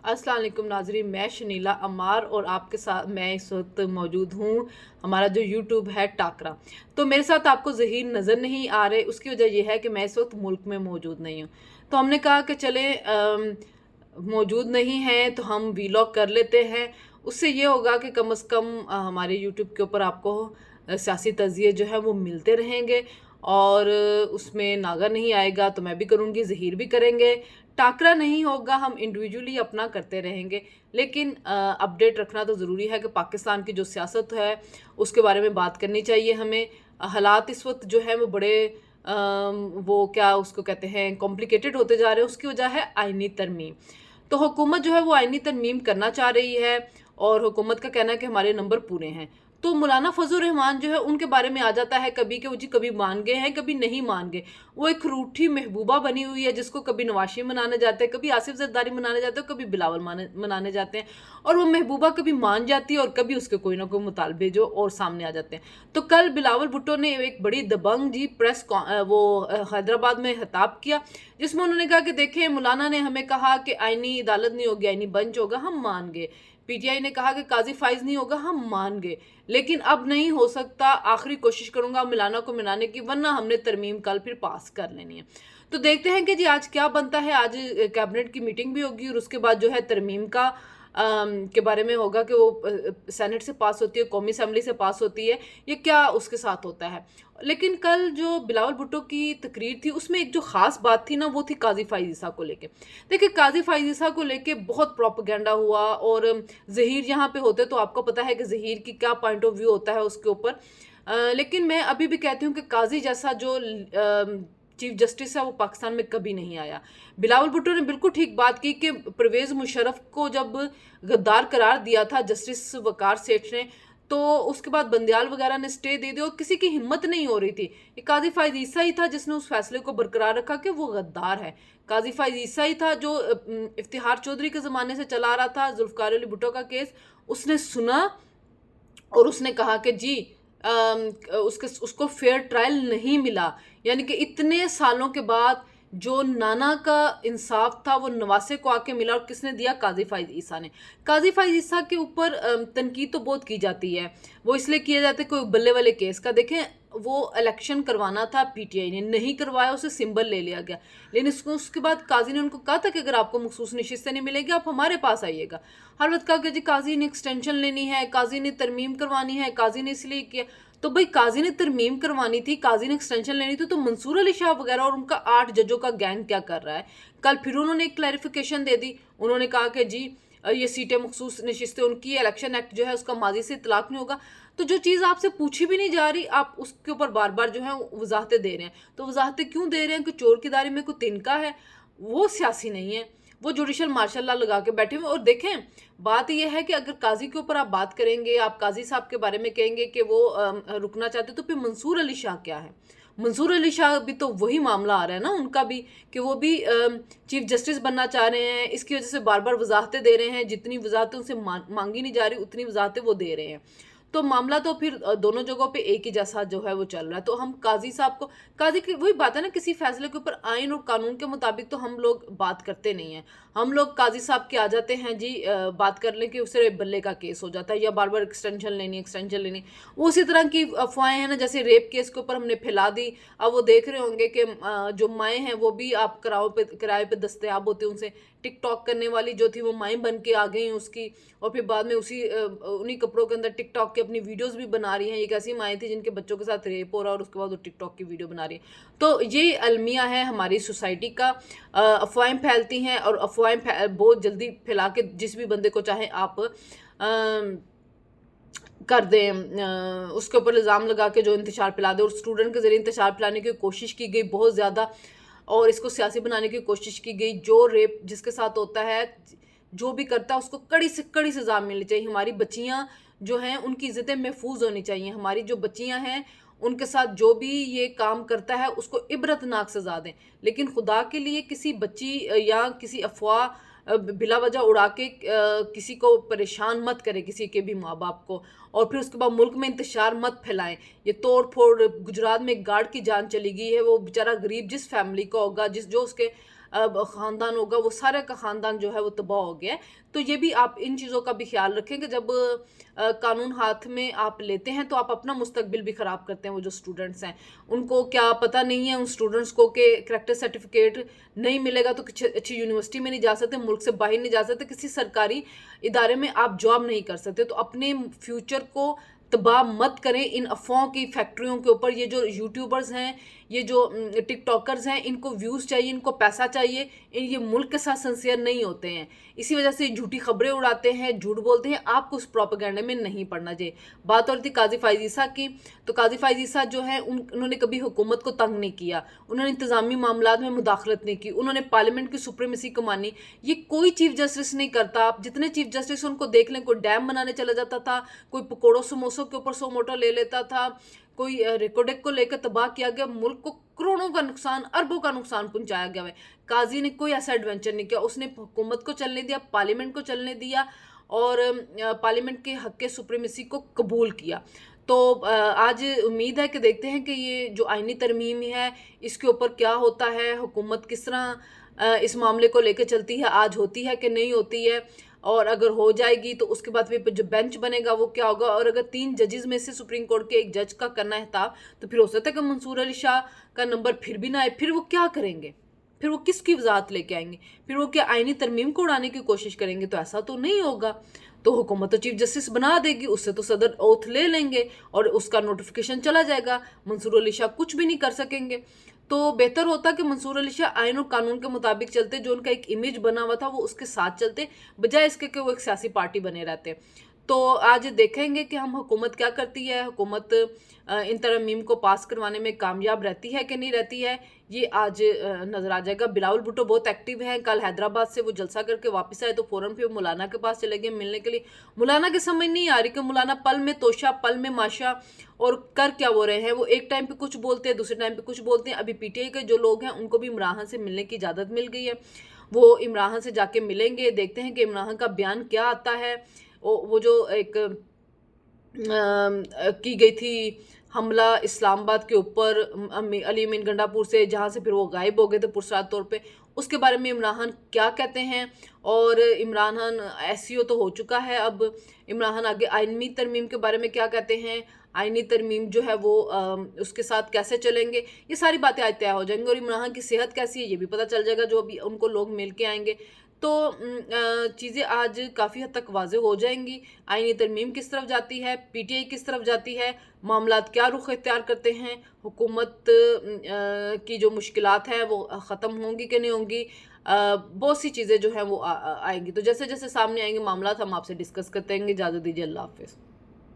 अस्सलाम वालेकुम नाज़रीन, मैं शनीला अमार और आपके साथ मैं इस वक्त मौजूद हूँ। हमारा जो यूट्यूब है टाकरा, तो मेरे साथ आपको ज़हीर नज़र नहीं आ रहे। उसकी वजह यह है कि मैं इस वक्त मुल्क में मौजूद नहीं हूँ। तो हमने कहा कि चले मौजूद नहीं हैं तो हम वीलॉग कर लेते हैं। उससे ये होगा कि कम से कम हमारे यूट्यूब के ऊपर आपको सियासी तज़िये जो है वो मिलते रहेंगे और उसमें नागा नहीं आएगा तो मैं भी करूँगी, ज़हीर भी करेंगे। टाकरा नहीं होगा, हम इंडिविजुअली अपना करते रहेंगे। लेकिन अपडेट रखना तो ज़रूरी है कि पाकिस्तान की जो सियासत है उसके बारे में बात करनी चाहिए हमें। हालात इस वक्त जो है वो बड़े वो क्या उसको कहते हैं कॉम्प्लिकेटेड होते जा रहे हैं। उसकी वजह है आईनी तरमीम। तो हुकूमत जो है वो आईनी तरमीम करना चाह रही है और हुकूमत का कहना है कि हमारे नंबर पूरे हैं। तो मौलाना फजल रहमान जो है उनके बारे में आ जाता है कभी कि वो जी कभी मान गए हैं, कभी नहीं मान गए। वो एक रूठी महबूबा बनी हुई है जिसको कभी नवाशी मनाने जाते हैं, कभी आसिफ जरदारी मनाने जाते हैं, कभी बिलावल मनाने जाते हैं। और वो महबूबा कभी मान जाती है और कभी उसके कोई ना कोई मुतालबे जो और सामने आ जाते हैं। तो कल बिलावल भुट्टो ने एक बड़ी दबंग जी हैदराबाद में खिताब किया, जिसमें उन्होंने कहा कि देखें, मौलाना ने हमें कहा कि आईनी अदालत नहीं होगी, आईनी बेंच होगा, हम मान गए। पीटीआई ने कहा कि काजी फाइज नहीं होगा, हम मान गए। लेकिन अब नहीं हो सकता, आखिरी कोशिश करूंगा मौलाना को मनाने की, वरना हमने तरमीम कल फिर पास कर लेनी है। तो देखते हैं कि जी आज क्या बनता है। आज कैबिनेट की मीटिंग भी होगी और उसके बाद जो है तरमीम का के बारे में होगा कि वो सेनेट से पास होती है, कौमी असम्बली से पास होती है, ये क्या उसके साथ होता है। लेकिन कल जो बिलावल भुट्टो की तकरीर थी उसमें एक जो ख़ास बात थी ना, वो थी काजी फाइज ईसा को लेके। देखिए, काजी फाइज ईसा को लेके बहुत प्रोपेगेंडा हुआ और ज़हीर यहाँ पे होते तो आपको पता है कि ज़हीर की क्या पॉइंट ऑफ व्यू होता है उसके ऊपर। लेकिन मैं अभी भी कहती हूँ कि काजी जैसा जो चीफ जस्टिस है वो पाकिस्तान में कभी नहीं आया। बिलावल भुट्टो ने बिल्कुल ठीक बात की कि परवेज़ मुशर्रफ को जब गद्दार करार दिया था जस्टिस वकार सेठ ने, तो उसके बाद बंदियाल वगैरह ने स्टे दे दिया और किसी की हिम्मत नहीं हो रही थी। ये काजी फाइज ईसा ही था जिसने उस फैसले को बरकरार रखा कि वो गद्दार है। काजी फाइज ईसा ही था जो इफ्तिखार चौधरी के ज़माने से चला रहा था जुल्फ़िकार अली भुट्टो का केस। उसने सुना और उसने कहा कि जी उसको फेयर ट्रायल नहीं मिला। यानी कि इतने सालों के बाद जो नाना का इंसाफ था वो नवासे को आके मिला, और किसने दिया? काजी फाइज ईसा ने। काजी फाइज ईसा के ऊपर तनकीद तो बहुत की जाती है, वो इसलिए किया जाता है कोई बल्ले वाले केस का। देखें, वो इलेक्शन करवाना था, पीटीआई ने नहीं करवाया, उसे सिंबल ले लिया गया। लेकिन उसके बाद काजी ने उनको कहा था कि अगर आपको मखसूस नशिस्तें नहीं मिलेगी आप हमारे पास आइएगा। हर वक्त कहा कि जी काजी ने एक्सटेंशन लेनी है, काजी ने तरमीम करवानी है, काजी ने इसलिए किया। तो भाई, काजी ने तरमीम करवानी थी, काजी ने एक्सटेंशन लेनी थी, तो मंसूर अली शाह वगैरह और उनका 8 जजों का गैंग क्या कर रहा है? कल फिर उन्होंने एक क्लैरिफिकेशन दे दी। उन्होंने कहा कि जी ये सीटें मखसूस नशिस्तें उनकी, इलेक्शन एक्ट जो है उसका माजी से इतलाक नहीं होगा। तो जो चीज़ आपसे पूछी भी नहीं जा रही, आप उसके ऊपर बार बार जो है वजाहतें दे रहे हैं। तो वजाहतें क्यों दे रहे हैं? कि चोर की दारी में कोई तिनका है? वो सियासी नहीं है, वो जुडिशल मार्शल लॉ लगा के बैठे हुए। और देखें, बात यह है कि अगर काजी के ऊपर आप बात करेंगे, आप काजी साहब के बारे में कहेंगे कि वो रुकना चाहते, तो फिर मंसूर अली शाह क्या है? मंसूर अली शाह भी तो वही मामला आ रहा है ना उनका भी, कि वो भी चीफ जस्टिस बनना चाह रहे हैं। इसकी वजह से बार बार वजाहतें दे रहे हैं, जितनी वजाहतें उनसे मांगी नहीं जा रही उतनी वजाहतें वो दे रहे हैं। तो मामला तो फिर दोनों जगहों पे एक ही जैसा जो है वो चल रहा है। तो हम काजी साहब को, काजी की वही बात है ना, किसी फैसले के ऊपर आइन और कानून के मुताबिक तो हम लोग बात करते नहीं हैं। हम लोग काजी साहब के आ जाते हैं जी, बात कर लें कि उससे बल्ले का केस हो जाता है, या बार बार एक्सटेंशन लेनी। वो उसी तरह की अफवाहें हैं ना, जैसे रेप केस के ऊपर हमने फैला दी। अब वो देख रहे होंगे कि जो माएँ हैं वो भी आप किराए पे दस्तयाब होती हैं उनसे। टिकटॉक करने वाली जो थी वो माएँ बन के आ गई उसकी, और फिर बाद में उन्हीं कपड़ों के अंदर टिकटॉक की अपनी वीडियोस भी बना रही हैं। एक ऐसी माएँ थी जिनके बच्चों के साथ रेप हो रहा और उसके बाद वो टिकटॉक की वीडियो बना रही है। तो ये अलमिया है हमारी सोसाइटी का। अफवाहें फैलती हैं और अफवाहें बहुत जल्दी फैला के जिस भी बंदे को चाहे आप कर दें, उसके ऊपर इल्ज़ाम लगा के जो इंतशार फैला दे। और स्टूडेंट के ज़रिए इंतशार फैलाने की कोशिश की गई बहुत ज़्यादा, और इसको सियासी बनाने की कोशिश की गई। जो रेप जिसके साथ होता है, जो भी करता है, उसको कड़ी से कड़ी सज़ा मिलनी चाहिए। हमारी बच्चियाँ जो हैं उनकी इज़्ज़तें महफूज होनी चाहिए। हमारी जो बच्चियाँ हैं उनके साथ जो भी ये काम करता है उसको इबरतनाक सज़ा दें। लेकिन खुदा के लिए किसी बच्ची या किसी अफवाह बिला वजह उड़ा के किसी को परेशान मत करें, किसी के भी माँ बाप को, और फिर उसके बाद मुल्क में इंतशार मत फैलाएं। ये तोड़ फोड़, गुजरात में एक गार्ड की जान चली गई है, वो बेचारा गरीब जिस फैमिली का होगा, जिस जो उसके ख़ानदान होगा, वो सारे का ख़ानदान जो है वो तबाह हो गया है। तो ये भी आप इन चीज़ों का भी ख़्याल रखें कि जब कानून हाथ में आप लेते हैं तो आप अपना मुस्तकबिल भी ख़राब करते हैं। वो जो स्टूडेंट्स हैं, उनको क्या पता नहीं है उन स्टूडेंट्स को कि करैक्टर सर्टिफ़िकेट नहीं मिलेगा तो कुछ अच्छी यूनिवर्सिटी में नहीं जा सकते, मुल्क से बाहर नहीं जा सकते, किसी सरकारी इदारे में आप जॉब नहीं कर सकते। तो अपने फ्यूचर को तबाह मत करें इन अफ़वाहों की फैक्ट्रियों के ऊपर। ये जो यूट्यूबर्स हैं, ये जो टिकटॉकर्स हैं, इनको व्यूज़ चाहिए, इनको पैसा चाहिए, ये मुल्क के साथ सिंसियर नहीं होते हैं। इसी वजह से झूठी खबरें उड़ाते हैं, झूठ बोलते हैं। आपको उस प्रोपेगेंडे में नहीं पड़ना चाहिए। बात और थी काजी फ़ाइज़ ईसा की, तो काजी फ़ाइज़ ईसा जो है उन्होंने कभी हुकूमत को तंग नहीं किया, उन्होंने इंतज़ामी मामलात में मुदाखलत नहीं की, उन्होंने पार्लियामेंट की सुप्रीमेसी को मानी। ये कोई चीफ जस्टिस नहीं करता। आप जितने चीफ जस्टिस उनको देख लें, कोई डैम बनाने चला जाता था, कोई पकौड़ों समोसों के ऊपर सो मोटा ले लेता था, कोई रेकोडेक को लेकर तबाह किया गया, मुल्क को करोड़ों का नुकसान, अरबों का नुकसान पहुंचाया गया है। काजी ने कोई ऐसा एडवेंचर नहीं किया, उसने हुकूमत को चलने दिया, पार्लियामेंट को चलने दिया और पार्लियामेंट के हक के सुप्रीमेसी को कबूल किया। तो आज उम्मीद है कि देखते हैं कि ये जो आईनी तरमीम है इसके ऊपर क्या होता है, हुकूमत किस तरह इस मामले को लेकर चलती है, आज होती है कि नहीं होती है, और अगर हो जाएगी तो उसके बाद फिर जो बेंच बनेगा वो क्या होगा। और अगर 3 जजेस में से सुप्रीम कोर्ट के एक जज का करना है था, तो फिर हो सकता है कि मंसूर अली शाह का नंबर फिर भी ना आए। फिर वो क्या करेंगे, फिर वो किसकी वजाहत लेके आएंगे, फिर वो क्या आईनी तरमीम को उड़ाने की कोशिश करेंगे? तो ऐसा तो नहीं होगा। तो हुकूमत तो चीफ जस्टिस बना देगी, उससे तो सदर ओथ ले लेंगे और उसका नोटिफिकेशन चला जाएगा, मंसूर अली शाह कुछ भी नहीं कर सकेंगे। तो बेहतर होता कि मंसूर अली शाह आइन और कानून के मुताबिक चलते, जो उनका एक इमेज बना हुआ था वो उसके साथ चलते, बजाय इसके कि वो एक सियासी पार्टी बने रहते। तो आज देखेंगे कि हम हुकूमत क्या करती है, हुकूमत इन तरमीम को पास करवाने में कामयाब रहती है कि नहीं रहती है, ये आज नज़र आ जाएगा। बिलावल भुट्टो बहुत एक्टिव हैं। कल हैदराबाद से वो जलसा करके वापस आए तो फ़ौरन फिर मौलाना के पास चले गए मिलने के लिए। मौलाना की समझ नहीं आ रही कि मौलाना पल में तोशा पल में माशा, और कर क्या वो रहे हैं। वो एक टाइम पे कुछ बोलते हैं, दूसरे टाइम पे कुछ बोलते हैं। अभी पीटीआई के जो लोग हैं उनको भी इमरान खान से मिलने की इजाज़त मिल गई है, वो इमरान खान से जाके मिलेंगे। देखते हैं कि इमरान खान का बयान क्या आता है। वो जो एक की गई थी हमला इस्लामाबाद के ऊपर अली अमीन गंडापुर से, जहाँ से फिर वो गायब हो गए थे पुरस्रात तौर पे, उसके बारे में इमरान खान क्या कहते हैं। और इमरान खान एसईओ तो हो चुका है, अब इमरान खान आगे आइनी तरमीम के बारे में क्या कहते हैं, आइनी तरमीम जो है वो उसके साथ कैसे चलेंगे, ये सारी बातें आज तय हो जाएंगी। और इमरान खान की सेहत कैसी है ये भी पता चल जाएगा, जो अभी उनको लोग मिल के आएंगे। तो चीज़ें आज काफ़ी हद तक वाज़ेह हो जाएंगी। आईनी तरमीम किस तरफ जाती है, पीटीआई किस तरफ जाती है, मामलात क्या रुख इख्तियार करते हैं, हुकूमत की जो मुश्किलात हैं वो ख़त्म होंगी कि नहीं होंगी। बहुत सी चीज़ें जो हैं वो आएंगी। तो जैसे जैसे सामने आएंगे मामलात हम आपसे डिस्कस करते रहेंगे। इजाज़त दीजिए, अल्लाह हाफ़िज़।